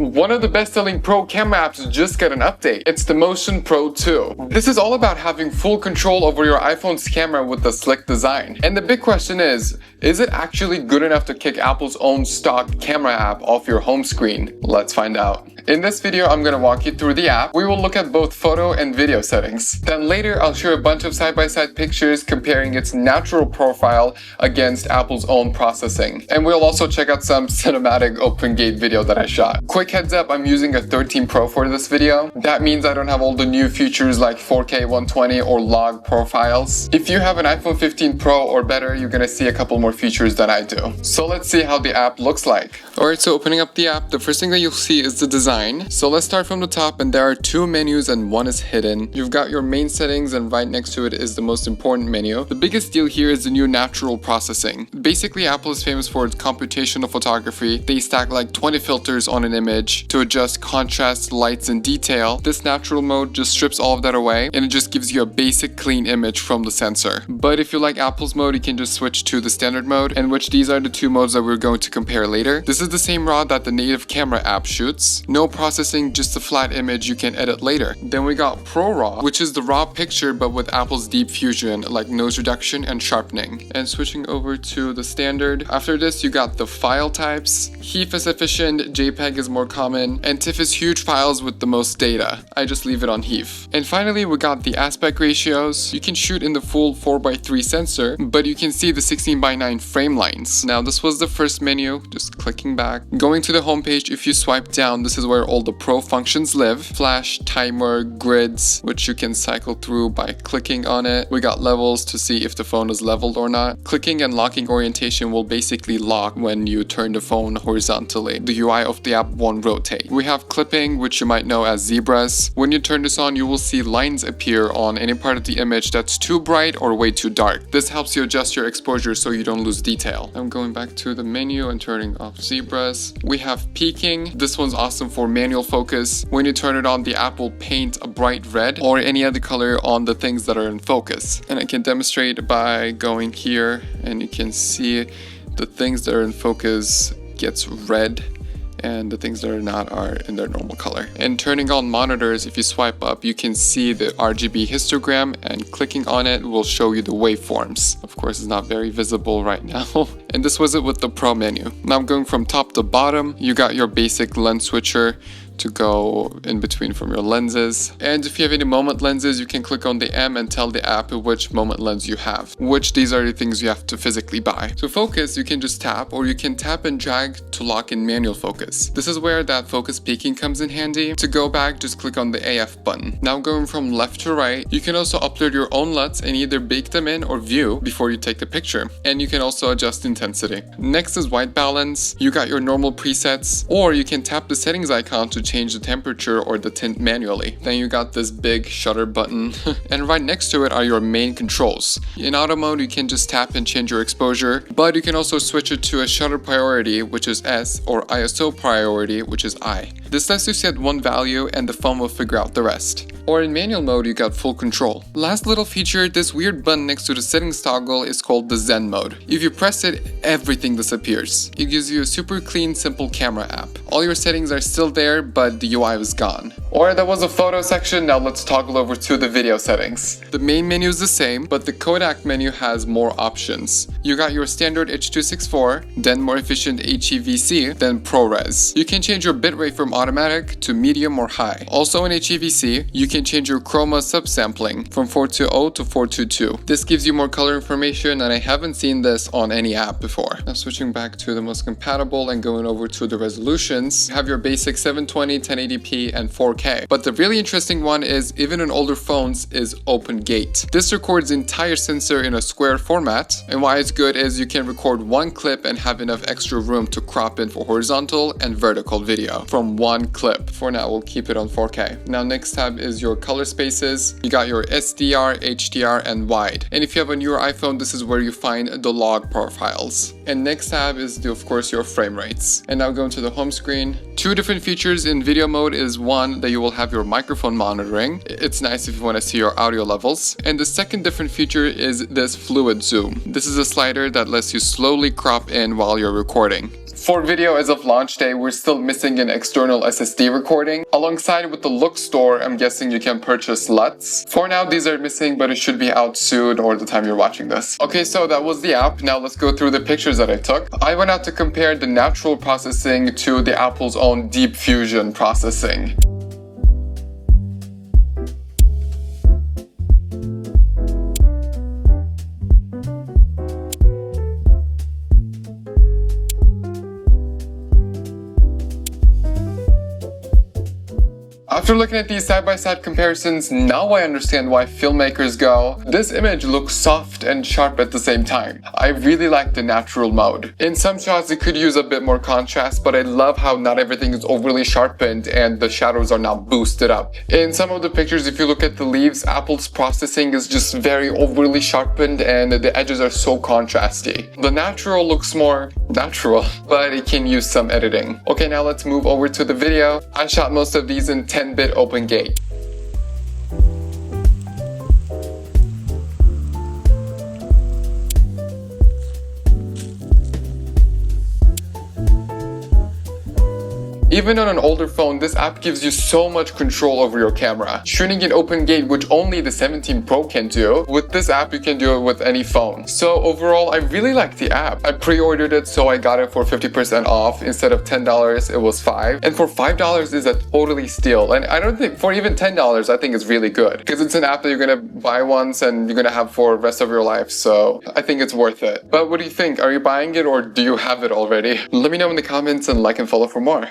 One of the best-selling pro camera apps just got an update. It's the Motion Pro 2. This is all about having full control over your iPhone's camera with the slick design. And the big question is it actually good enough to kick Apple's own stock camera app off your home screen? Let's find out. In this video, I'm going to walk you through the app. We will look at both photo and video settings. Then later, I'll share a bunch of side-by-side pictures comparing its natural profile against Apple's own processing. And we'll also check out some cinematic open gate video that I shot. Quick heads up, I'm using a 13 Pro for this video. That means I don't have all the new features like 4K 120 or log profiles. If you have an iPhone 15 Pro or better, you're going to see a couple more features than I do. So let's see how the app looks like. Alright, so opening up the app, the first thing that you'll see is the design. So let's start from the top, and there are two menus and one is hidden. You've got your main settings and right next to it is the most important menu. The biggest deal here is the new natural processing. Basically, Apple is famous for its computational photography. They stack like 20 filters on an image to adjust contrast, lights, and detail. This natural mode just strips all of that away and it just gives you a basic clean image from the sensor. But if you like Apple's mode, you can just switch to the standard mode, in which these are the two modes that we're going to compare later. This is the same RAW that the native camera app shoots. No processing, just a flat image you can edit later. Then we got Pro RAW, which is the raw picture but with Apple's deep fusion like noise reduction and sharpening. And switching over to the standard. After this, you got the file types. HEIF is efficient, JPEG is more common, and TIFF is huge files with the most data. I just leave it on HEIF. And finally, we got the aspect ratios. You can shoot in the full 4:3 sensor, but you can see the 16:9 frame lines. Now, this was the first menu, just clicking back. Going to the home page, if you swipe down, this is where all the pro functions live. Flash, timer, grids, which you can cycle through by clicking on it. We got levels to see if the phone is leveled or not. Clicking and locking orientation will basically lock when you turn the phone horizontally. The UI of the app won't rotate. We have clipping, which you might know as zebras. When you turn this on, you will see lines appear on any part of the image that's too bright or way too dark. This helps you adjust your exposure so you don't lose detail. I'm going back to the menu and turning off zebras. We have peaking. This one's awesome for manual focus. When you turn it on, the app will paint a bright red or any other color on the things that are in focus. And I can demonstrate by going here, and you can see the things that are in focus gets red and the things that are not are in their normal color. And turning on monitors, if you swipe up, you can see the RGB histogram, and clicking on it will show you the waveforms. Of course, it's not very visible right now. And this was it with the Pro menu. Now I'm going from top to bottom. You got your basic lens switcher to go in between from your lenses. And if you have any moment lenses, you can click on the M and tell the app which moment lens you have, which these are the things you have to physically buy. To focus, you can just tap, or you can tap and drag to lock in manual focus. This is where that focus peaking comes in handy. To go back, just click on the AF button. Now going from left to right, you can also upload your own LUTs and either bake them in or view before you take the picture. And you can also adjust intensity. Next is white balance. You got your normal presets, or you can tap the settings icon to change the temperature or the tint manually. Then you got this big shutter button and right next to it are your main controls. In auto mode, you can just tap and change your exposure, but you can also switch it to a shutter priority, which is S, or ISO priority, which is I. This lets you set one value and the phone will figure out the rest. Or in manual mode, you got full control. Last little feature, this weird button next to the settings toggle is called the Zen mode. If you press it, everything disappears. It gives you a super clean, simple camera app. All your settings are still there, but the UI was gone. Alright, that was the photo section. Now let's toggle over to the video settings. The main menu is the same, but the Kodak menu has more options. You got your standard H.264, then more efficient HEVC, then ProRes. You can change your bitrate from automatic to medium or high. Also in HEVC, you can change your chroma subsampling from 420 to 422. This gives you more color information, and I haven't seen this on any app before. Now switching back to the most compatible and going over to the resolutions, you have your basic 720, 1080p, and 4K. But the really interesting one is, even in older phones, is open gate. This records the entire sensor in a square format, and why it's good is you can record one clip and have enough extra room to crop in for horizontal and vertical video from one clip. For now, we'll keep it on 4K. Now next tab is your color spaces. You got your SDR, HDR, and wide. And if you have a newer iPhone, this is where you find the log profiles. And next tab is, of course, your frame rates. And now going to the home screen. Two different features in video mode is one that you will have your microphone monitoring. It's nice if you want to see your audio levels. And the second different feature is this fluid zoom. This is a slider that lets you slowly crop in while you're recording. For video as of launch day, we're still missing an external SSD recording. Alongside with the Look store, I'm guessing you can purchase LUTs. For now, these are missing, but it should be out soon or the time you're watching this. Okay, so that was the app. Now let's go through the pictures that I took. I went out to compare the natural processing to the Apple's own Deep Fusion processing. After looking at these side-by-side comparisons, now I understand why filmmakers go, this image looks soft and sharp at the same time. I really like the natural mode. In some shots it could use a bit more contrast, but I love how not everything is overly sharpened and the shadows are now boosted up. In some of the pictures, if you look at the leaves, Apple's processing is just very overly sharpened and the edges are so contrasty. The natural looks more natural, but it can use some editing. Okay, now let's move over to the video. I shot most of these in 10-bit open gate. Even on an older phone, this app gives you so much control over your camera. Shooting in open gate, which only the 17 Pro can do, with this app you can do it with any phone. So overall, I really like the app. I pre-ordered it, so I got it for 50% off. Instead of $10, it was $5. And for $5 is a totally steal. And I don't think, for even $10, I think it's really good. Because it's an app that you're gonna buy once and you're gonna have for the rest of your life. So I think it's worth it. But what do you think? Are you buying it or do you have it already? Let me know in the comments and like and follow for more.